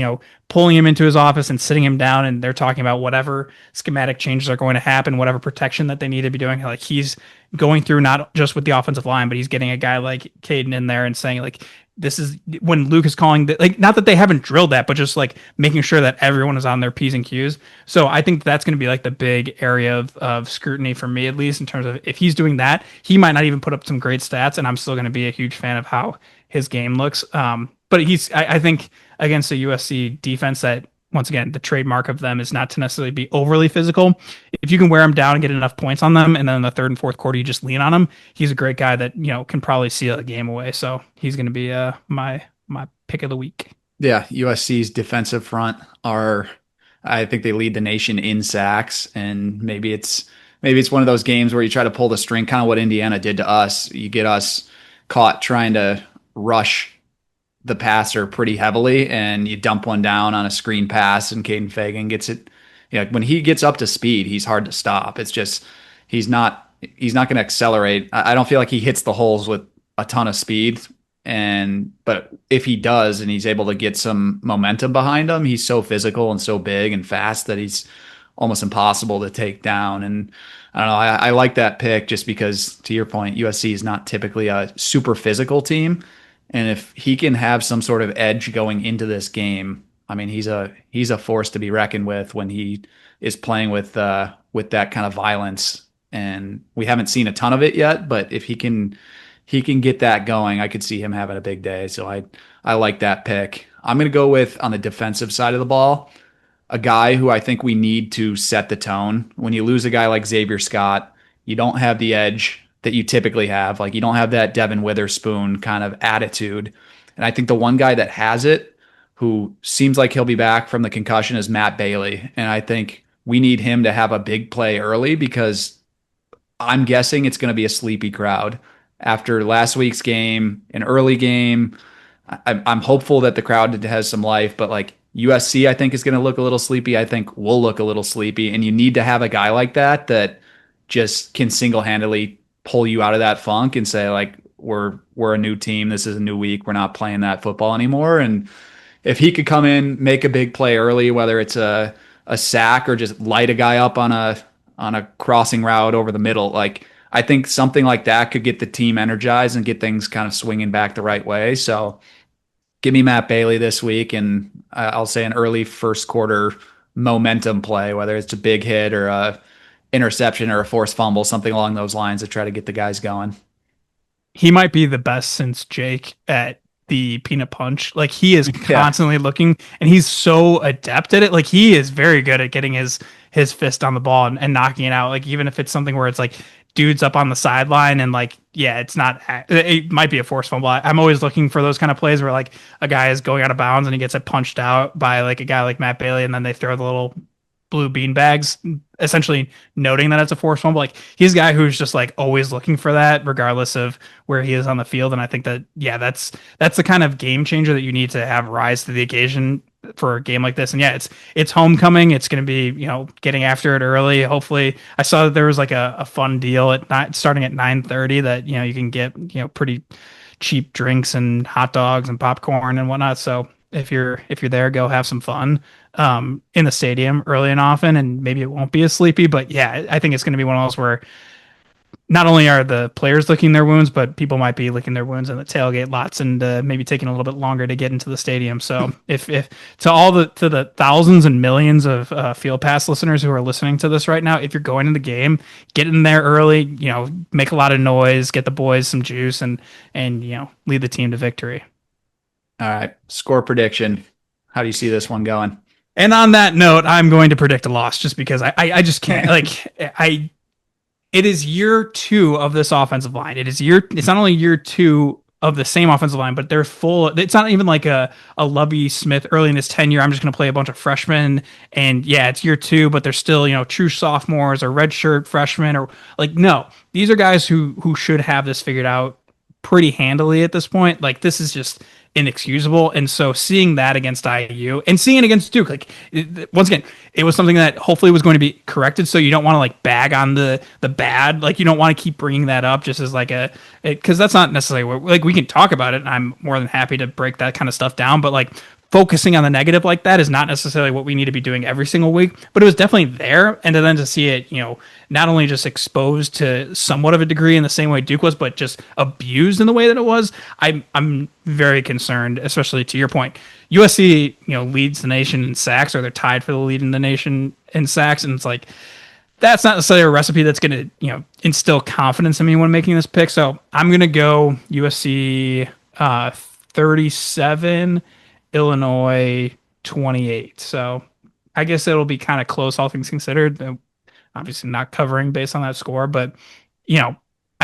pulling him into his office and sitting him down, and they're talking about whatever schematic changes are going to happen, whatever protection that they need to be doing. Like he's going through not just with the offensive line, but he's getting a guy like Caden in there and saying like, this is when Luke is calling that, like, not that they haven't drilled that, but just like making sure that everyone is on their P's and Q's. So I think that's going to be like the big area of scrutiny for me, at least in terms of if he's doing that, he might not even put up some great stats, and I'm still going to be a huge fan of how his game looks. But I think against a USC defense that, once again, the trademark of them is not to necessarily be overly physical. If you can wear them down and get enough points on them, and then in the third and fourth quarter you just lean on him, he's a great guy that can probably seal a game away. So he's going to be my pick of the week. Yeah, USC's defensive front I think they lead the nation in sacks, and maybe it's one of those games where you try to pull the string, kind of what Indiana did to us. You get us caught trying to rush the passer pretty heavily, and you dump one down on a screen pass, and Caden Fagan gets it. When he gets up to speed, he's hard to stop. It's just he's not going to accelerate. I don't feel like he hits the holes with a ton of speed, but if he does and he's able to get some momentum behind him, he's so physical and so big and fast that he's almost impossible to take down. And I don't know, I like that pick just because, to your point, USC is not typically a super physical team. And if he can have some sort of edge going into this game, I mean, he's a force to be reckoned with when he is playing with that kind of violence. And we haven't seen a ton of it yet, but if he can get that going, I could see him having a big day. So I like that pick. I'm going to go with, on the defensive side of the ball, a guy who I think we need to set the tone. When you lose a guy like Xavier Scott, you don't have the edge that you typically have. Like, you don't have that Devin Witherspoon kind of attitude. And I think the one guy that has it, who seems like he'll be back from the concussion, is Matt Bailey. And I think we need him to have a big play early, because I'm guessing it's going to be a sleepy crowd. After last week's game, an early game, I'm hopeful that the crowd has some life, but like USC, I think, is going to look a little sleepy. I think we'll look a little sleepy, and you need to have a guy like that just can single-handedly pull you out of that funk and say, like, we're a new team. This is a new week. We're not playing that football anymore. And if he could come in, make a big play early, whether it's a sack or just light a guy up on a crossing route over the middle, like, I think something like that could get the team energized and get things kind of swinging back the right way. So give me Matt Bailey this week, and I'll say an early first quarter momentum play, whether it's a big hit or a interception or a forced fumble, something along those lines to try to get the guys going. He might be the best since Jake at the peanut punch. Like, he is constantly looking, and he's so adept at it. Like, he is very good at getting his fist on the ball and knocking it out. Like, even if it's something where it's like dudes up on the sideline and like, yeah, it might be a forced fumble. I'm always looking for those kind of plays where like a guy is going out of bounds and he gets it punched out by like a guy like Matt Bailey, and then they throw the little blue bean bags, essentially noting that it's a forced fumble. Like, he's a guy who's just like always looking for that, regardless of where he is on the field. And I think that, yeah, that's the kind of game changer that you need to have rise to the occasion for a game like this. And yeah, it's homecoming. It's going to be, getting after it early. Hopefully, I saw that there was like a fun deal starting at 9:30 that, you can get, pretty cheap drinks and hot dogs and popcorn and whatnot. So if you're there, go have some fun in the stadium early and often, and maybe it won't be as sleepy. But yeah, I think it's going to be one of those where not only are the players licking their wounds, but people might be licking their wounds in the tailgate lots, and maybe taking a little bit longer to get into the stadium. So if to the thousands and millions of Field Pass listeners who are listening to this right now, if you're going to the game, get in there early, make a lot of noise, get the boys some juice, and lead the team to victory. All right, score prediction. How do you see this one going? And on that note, I'm going to predict a loss, just because I just can't. It is year 2 of this offensive line. It's not only year 2 of the same offensive line, but they're full. It's not even like a Lovie Smith early in his tenure. I'm just going to play a bunch of freshmen, and yeah, it's year two, but they're still true sophomores or redshirt freshmen or like no. These are guys who should have this figured out pretty handily at this point. Like this is just inexcusable. And so seeing that against IU and seeing it against Duke, like once again, it was something that hopefully was going to be corrected. So you don't want to like bag on the bad. Like you don't want to keep bringing that up just as like because that's not necessarily what, like we can talk about it. And I'm more than happy to break that kind of stuff down. But like focusing on the negative like that is not necessarily what we need to be doing every single week, but it was definitely there. And then to see it, not only just exposed to somewhat of a degree in the same way Duke was, but just abused in the way that it was, I'm very concerned, especially to your point. USC, leads the nation in sacks, or they're tied for the lead in the nation in sacks. And it's like, that's not necessarily a recipe that's going to, instill confidence in me when making this pick. So I'm going to go USC 37, Illinois 28. So I guess it'll be kind of close, all things considered. Obviously not covering based on that score, but I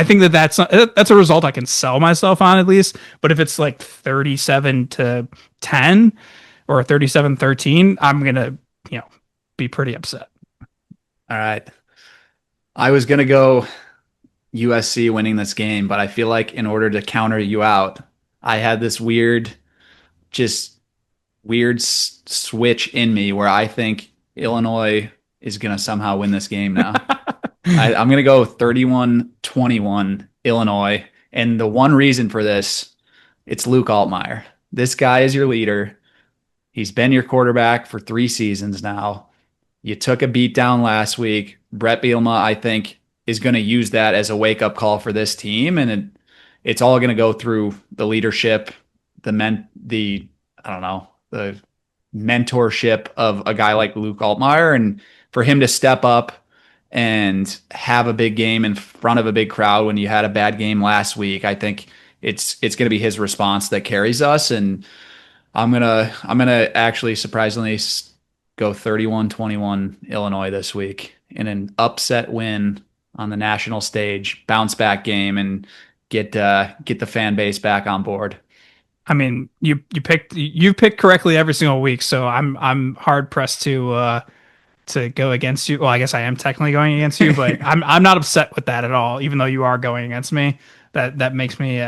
think that's a result I can sell myself on at least. But if it's like 37-10 or 37-13, I'm gonna be pretty upset. All right. I was going to go USC winning this game, but I feel like in order to counter you out, I had this weird switch in me where I think Illinois is going to somehow win this game now. I'm going to go 31-21 Illinois. And the one reason for this, it's Luke Altmaier. This guy is your leader. He's been your quarterback for 3 seasons now. You took a beat down last week. Brett Bielema, I think, is going to use that as a wake-up call for this team. And it's all going to go through the leadership, the mentorship of a guy like Luke Altmaier, and for him to step up and have a big game in front of a big crowd when you had a bad game last week. I think it's going to be his response that carries us, and I'm gonna actually surprisingly go 31-21 Illinois this week in an upset win on the national stage, bounce back game, and get the fan base back on board. I mean, you picked correctly every single week, so I'm hard pressed to go against you. Well, I guess I am technically going against you, but I'm not upset with that at all. Even though you are going against me, that makes me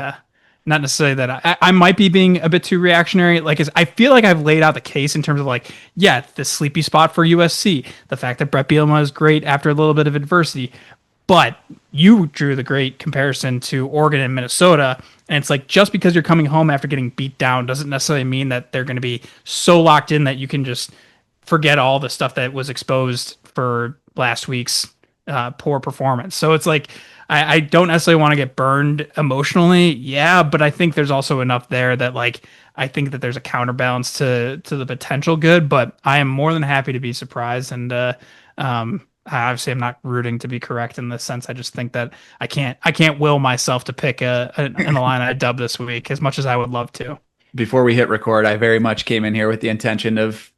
not necessarily that I might be being a bit too reactionary. Like, I feel like I've laid out the case in terms of like, yeah, the sleepy spot for USC, the fact that Brett Bielema is great after a little bit of adversity. But you drew the great comparison to Oregon and Minnesota. And it's like, just because you're coming home after getting beat down doesn't necessarily mean that they're going to be so locked in that you can just forget all the stuff that was exposed for last week's poor performance. So it's like, I don't necessarily want to get burned emotionally. Yeah, but I think there's also enough there that like, I think that there's a counterbalance to the potential good, but I am more than happy to be surprised. And obviously I'm not rooting to be correct in this sense. I just think that I can't will myself to pick an Illini dub this week as much as I would love to. Before we hit record, I very much came in here with the intention of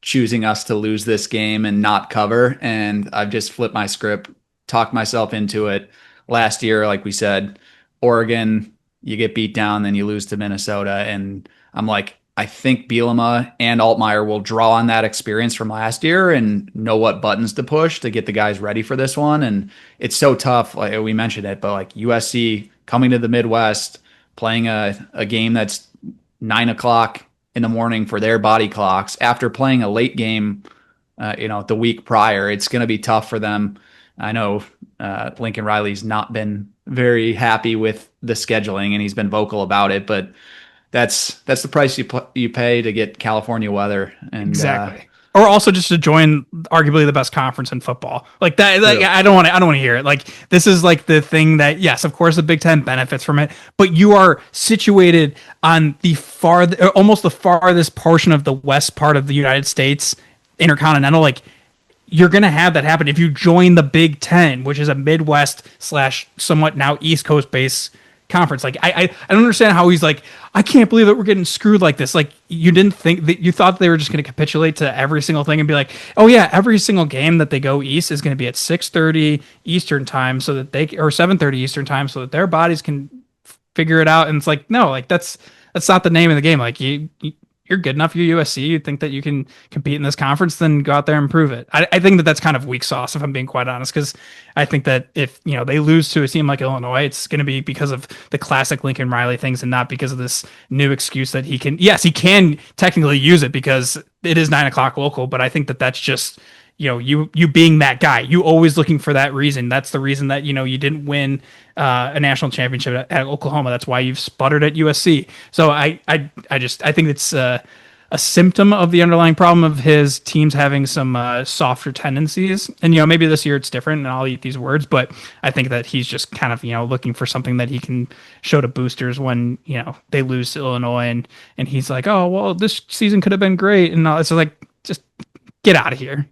choosing us to lose this game and not cover. And I've just flipped my script, talked myself into it. Last year, like we said, Oregon, you get beat down, then you lose to Minnesota. And I'm like, I think Bielema and Altmaier will draw on that experience from last year and know what buttons to push to get the guys ready for this one. And it's so tough. Like we mentioned it, but like USC coming to the Midwest, playing a game that's 9 o'clock in the morning for their body clocks after playing a late game, the week prior, it's going to be tough for them. I know Lincoln Riley's not been very happy with the scheduling, and he's been vocal about it, but that's the price you pay to get California weather. And exactly. Or also just to join arguably the best conference in football. Like that, like, I don't want to hear it. Like, this is like the thing that, yes, of course the Big Ten benefits from it, but you are situated on almost the farthest portion of the west part of the United States, intercontinental. Like, you're going to have that happen if you join the Big Ten, which is a Midwest / somewhat now East Coast based conference. Like, I don't understand how he's like, I can't believe that we're getting screwed like this. Like, you didn't think that, you thought they were just going to capitulate to every single thing and be like, oh yeah, every single game that they go east is going to be at 6:30 Eastern time or 7:30 Eastern time so that their bodies can figure it out. And it's like, no, like that's not the name of the game. Like you're good enough. You're USC. You think that you can compete in this conference, then go out there and prove it. I think that that's kind of weak sauce, if I'm being quite honest, because I think that if they lose to a team like Illinois, it's going to be because of the classic Lincoln Riley things and not because of this new excuse that he can. Yes, he can technically use it because it is 9 o'clock local, but I think that that's just you being that guy, you always looking for that reason. That's the reason that you didn't win a national championship at Oklahoma. That's why you've sputtered at USC. So I think it's a symptom of the underlying problem of his teams having some softer tendencies. And maybe this year it's different, and I'll eat these words, but I think that he's just kind of looking for something that he can show to boosters when they lose to Illinois, and he's like, oh well, this season could have been great, and it's like, just get out of here.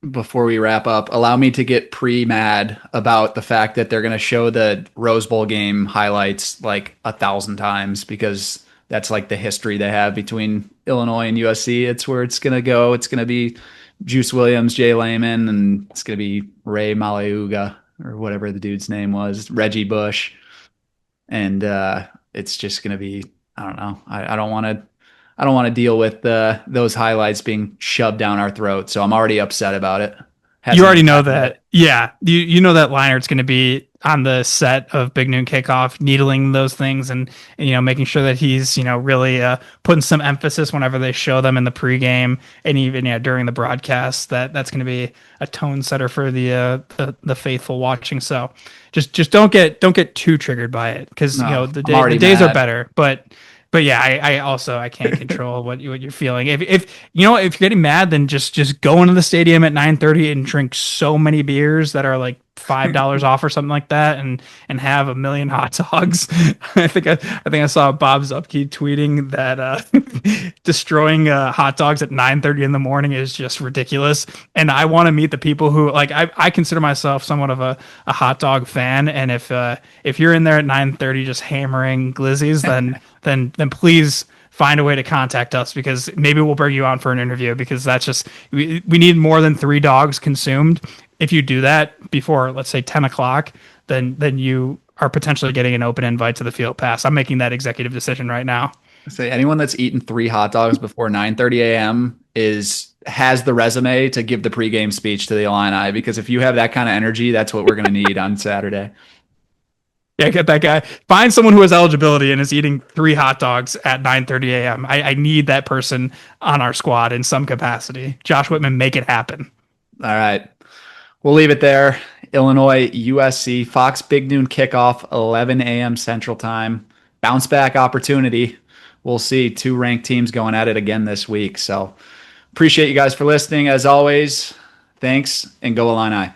Before we wrap up, allow me to get pre-mad about the fact that they're going to show the Rose Bowl game highlights like 1,000 times, because that's like the history they have between Illinois and USC. It's where it's going to go. It's going to be Juice Williams, Jay Lehman, and it's going to be Ray Malauga or whatever the dude's name was, Reggie Bush. And it's just going to be, I don't know. I don't want to. I don't want to deal with those highlights being shoved down our throat, so I'm already upset about it. You already know that. Yeah, you know that Leinert's going to be on the set of Big Noon Kickoff, needling those things and making sure that he's really putting some emphasis whenever they show them in the pregame and even during the broadcast. That's going to be a tone setter for the faithful watching. So just don't get too triggered by it, because the days are better, But yeah, I can't control what you're feeling. If you're getting mad, then just go into the stadium at 9:30 and drink so many beers that are like $5 off or something like that, and have a million hot dogs. I think I saw Bob Zupke tweeting that destroying hot dogs at 9:30 in the morning is just ridiculous. And I want to meet the people who, like, I consider myself somewhat of a hot dog fan, and if you're in there at 9:30 just hammering glizzies, then please find a way to contact us, because maybe we'll bring you on for an interview, because that's just, we need more than 3 dogs consumed. If you do that before, let's say 10 o'clock, then you are potentially getting an open invite to the field pass. I'm making that executive decision right now. Say anyone that's eaten 3 hot dogs before 9:30 a.m. has the resume to give the pregame speech to the Illini, because if you have that kind of energy, that's what we're going to need on Saturday. Yeah, get that guy. Find someone who has eligibility and is eating 3 hot dogs at 9:30 a.m. I need that person on our squad in some capacity. Josh Whitman, make it happen. All right. We'll leave it there. Illinois, USC, Fox Big Noon kickoff, 11 a.m. Central Time. Bounce back opportunity. We'll see 2 ranked teams going at it again this week. So appreciate you guys for listening. As always, thanks, and go Illini.